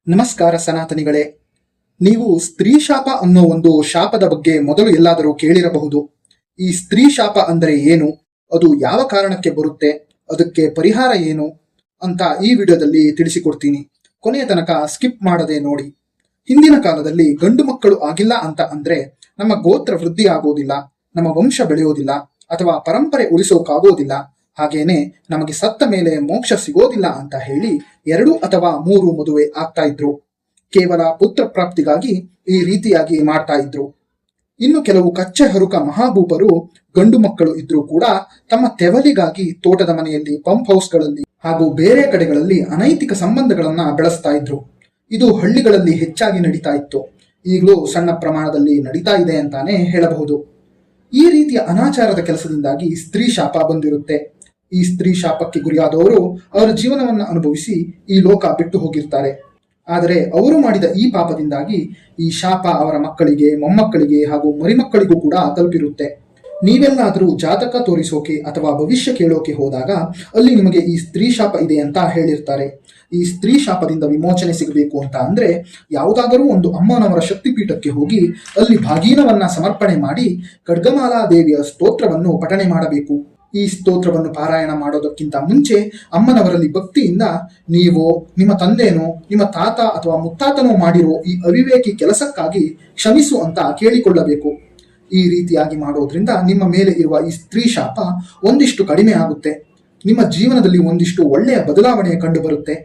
ನಮಸ್ಕಾರ ಸನಾತನಿಗಳೇ. ನೀವು ಸ್ತ್ರೀ ಶಾಪ ಅನ್ನೋ ಒಂದು ಶಾಪದ ಬಗ್ಗೆ ಮೊದಲು ಎಲ್ಲಾದರೂ ಕೇಳಿರಬಹುದು. ಈ ಸ್ತ್ರೀ ಶಾಪ ಅಂದರೆ ಏನು, ಅದು ಯಾವ ಕಾರಣಕ್ಕೆ ಬರುತ್ತೆ, ಅದಕ್ಕೆ ಪರಿಹಾರ ಏನು ಅಂತ ಈ ವಿಡಿಯೋದಲ್ಲಿ ತಿಳಿಸಿಕೊಡ್ತೀನಿ. ಕೊನೆಯ ತನಕ ಸ್ಕಿಪ್ ಮಾಡದೆ ನೋಡಿ. ಹಿಂದಿನ ಕಾಲದಲ್ಲಿ ಗಂಡು ಮಕ್ಕಳು ಆಗಿಲ್ಲ ಅಂತ ಅಂದ್ರೆ ನಮ್ಮ ಗೋತ್ರ ವೃದ್ಧಿ ಆಗೋದಿಲ್ಲ, ನಮ್ಮ ವಂಶ ಬೆಳೆಯೋದಿಲ್ಲ, ಅಥವಾ ಪರಂಪರೆ ಉಳಿಸೋಕಾಗೋದಿಲ್ಲ, ಹಾಗೇನೆ ನಮಗೆ ಸತ್ತ ಮೇಲೆ ಮೋಕ್ಷ ಸಿಗೋದಿಲ್ಲ ಅಂತ ಹೇಳಿ 2 ಅಥವಾ 3 ಮದುವೆ ಆಗ್ತಾ ಇದ್ರು. ಕೇವಲ ಪುತ್ರ ಪ್ರಾಪ್ತಿಗಾಗಿ ಈ ರೀತಿಯಾಗಿ ಮಾಡ್ತಾ ಇದ್ರು. ಇನ್ನು ಕೆಲವು ಕಚ್ಚೆ ಹರುಕ ಮಹಾಭೂಪರು ಗಂಡು ಮಕ್ಕಳು ಇದ್ರೂ ಕೂಡ ತಮ್ಮ ತೆವಲಿಗಾಗಿ ತೋಟದ ಮನೆಯಲ್ಲಿ, ಪಂಪ್ ಹೌಸ್ಗಳಲ್ಲಿ ಹಾಗೂ ಬೇರೆ ಕಡೆಗಳಲ್ಲಿ ಅನೈತಿಕ ಸಂಬಂಧಗಳನ್ನ ಬೆಳೆಸ್ತಾ ಇದ್ರು. ಇದು ಹಳ್ಳಿಗಳಲ್ಲಿ ಹೆಚ್ಚಾಗಿ ನಡೀತಾ ಇತ್ತು. ಈಗಲೂ ಸಣ್ಣ ಪ್ರಮಾಣದಲ್ಲಿ ನಡೀತಾ ಇದೆ ಅಂತಾನೆ ಹೇಳಬಹುದು. ಈ ರೀತಿಯ ಅನಾಚಾರದ ಕೆಲಸದಿಂದಾಗಿ ಸ್ತ್ರೀ ಶಾಪ ಬಂದಿರುತ್ತೆ. ಈ ಸ್ತ್ರೀ ಶಾಪಕ್ಕೆ ಗುರಿಯಾದವರು ಅವರ ಜೀವನವನ್ನು ಅನುಭವಿಸಿ ಈ ಲೋಕ ಬಿಟ್ಟು ಹೋಗಿರ್ತಾರೆ. ಆದರೆ ಅವರು ಮಾಡಿದ ಈ ಪಾಪದಿಂದಾಗಿ ಈ ಶಾಪ ಅವರ ಮಕ್ಕಳಿಗೆ, ಮೊಮ್ಮಕ್ಕಳಿಗೆ ಹಾಗೂ ಮರಿಮಕ್ಕಳಿಗೂ ಕೂಡ ತಲುಪಿರುತ್ತೆ. ನೀವೆಲ್ಲಾದರೂ ಜಾತಕ ತೋರಿಸೋಕೆ ಅಥವಾ ಭವಿಷ್ಯ ಕೇಳೋಕೆ ಹೋದಾಗ ಅಲ್ಲಿ ನಿಮಗೆ ಈ ಸ್ತ್ರೀ ಶಾಪ ಇದೆ ಅಂತ ಹೇಳಿರ್ತಾರೆ. ಈ ಸ್ತ್ರೀ ಶಾಪದಿಂದ ವಿಮೋಚನೆ ಸಿಗಬೇಕು ಅಂತ ಅಂದ್ರೆ ಯಾವುದಾದರೂ ಒಂದು ಅಮ್ಮನವರ ಶಕ್ತಿಪೀಠಕ್ಕೆ ಹೋಗಿ ಅಲ್ಲಿ ಭಾಗೀನವನ್ನ ಸಮರ್ಪಣೆ ಮಾಡಿ ಖಡ್ಗಮಾಲಾ ದೇವಿಯ ಸ್ತೋತ್ರವನ್ನು ಪಠಣೆ ಮಾಡಬೇಕು. ಈ ಸ್ತೋತ್ರವನ್ನು ಪಾರಾಯಣ ಮಾಡೋದಕ್ಕಿಂತ ಮುಂಚೆ ಅಮ್ಮನವರಲ್ಲಿ ಭಕ್ತಿಯಿಂದ ನೀವು ನಿಮ್ಮ ತಂದೆನೋ, ನಿಮ್ಮ ತಾತ ಅಥವಾ ಮುತ್ತಾತನೋ ಮಾಡಿರೋ ಈ ಅವಿವೇಕಿ ಕೆಲಸಕ್ಕಾಗಿ ಕ್ಷಮಿಸು ಅಂತ ಕೇಳಿಕೊಳ್ಳಬೇಕು. ಈ ರೀತಿಯಾಗಿ ಮಾಡೋದ್ರಿಂದ ನಿಮ್ಮ ಮೇಲೆ ಇರುವ ಈ ಸ್ತ್ರೀ ಶಾಪ ಒಂದಿಷ್ಟು ಕಡಿಮೆ ಆಗುತ್ತೆ. ನಿಮ್ಮ ಜೀವನದಲ್ಲಿ ಒಂದಿಷ್ಟು ಒಳ್ಳೆಯ ಬದಲಾವಣೆ ಕಂಡು ಬರುತ್ತೆ.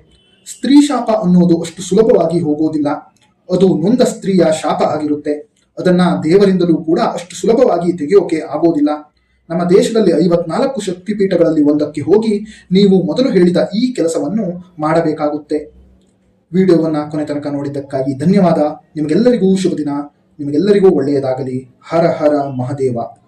ಸ್ತ್ರೀ ಶಾಪ ಅನ್ನೋದು ಅಷ್ಟು ಸುಲಭವಾಗಿ ಹೋಗೋದಿಲ್ಲ. ಅದು ನೊಂದ ಸ್ತ್ರೀಯ ಶಾಪ ಆಗಿರುತ್ತೆ. ಅದನ್ನ ದೇವರಿಂದಲೂ ಕೂಡ ಅಷ್ಟು ಸುಲಭವಾಗಿ ತೆಗೆಯೋಕೆ ಆಗೋದಿಲ್ಲ. ನಮ್ಮ ದೇಶದಲ್ಲಿ 54 ಶಕ್ತಿಪೀಠಗಳಲ್ಲಿ ಒಂದಕ್ಕೆ ಹೋಗಿ ನೀವು ಮೊದಲು ಹೇಳಿದ ಈ ಕೆಲಸವನ್ನು ಮಾಡಬೇಕಾಗುತ್ತೆ. ವಿಡಿಯೋವನ್ನ ಕೊನೆ ತನಕ ನೋಡಿದ್ದಕ್ಕಾಗಿ ಧನ್ಯವಾದ. ನಿಮಗೆಲ್ಲರಿಗೂ ಶುಭ ದಿನ. ನಿಮಗೆಲ್ಲರಿಗೂ ಒಳ್ಳೆಯದಾಗಲಿ. ಹರ ಹರ ಮಹದೇವ.